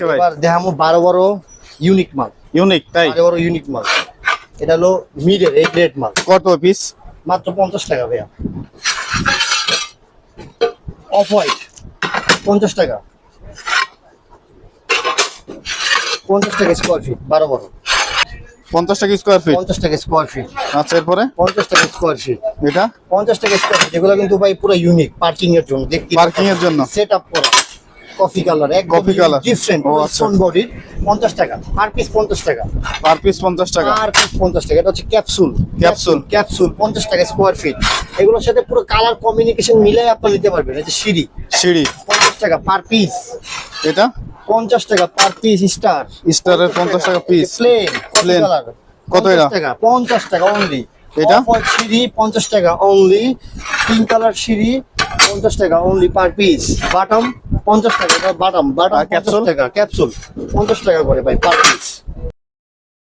এবার দেখামো 12 ইউনিক মাল। ইউনিক তাই? 12 ইউনিক মাল। এটা হলো মিডের এই গ্রেড মাল। কত পিস? মাত্র 50 টাকা ভাইয়া। অফ হোয়াইট 50 টাকা। 50 টাকা স্কোয়ার ফিট 12 50 টাকা স্কোয়ার ফিট। 50 টাকা স্কোয়ার ফিট। আচ্ছা, এরপরে 50 টাকা স্কোয়ার ফিট। এটা 50 টাকা স্কোয়ার ফিট। এগুলো কিন্তু ভাই পুরো ইউনিক, পার্কিং এর জন্য। দেখতে পার্কিং এর জন্য সেটআপ করা কফি কালার, একদম কফি কালার ডিফারেন্ট। ও আচ্ছা, স্টোন বডি 50 টাকা পার পিস। 50 টাকা পার পিস 50 টাকা। পার পিস 50 টাকা। এটা হচ্ছে ক্যাপসুল। ক্যাপসুল 50 টাকা স্কোয়ার ফিট। এগুলোর সাথে পুরো কালার কমিউনিকেশন মিলাই আপনি নিতে পারবেন। এই যে সিঁড়ি সিঁড়ি 50 টাকা পার পিস। এটা 50 টাকা পার পিস। স্টারের 50 টাকা পিস। প্লেন প্লেন কালার কত এটা? 50 টাকা অনলি। এটা সিঁড়ি 50 টাকা অনলি। পিঙ্ক কালার সিঁড়ি 50 টাকা অনলি পার পিস। বাটম 50 টাকা। এটা বাটম 50 ক্যাপসুল? টাকা। ক্যাপসুল 50 টাকা করে ভাই পার পিস।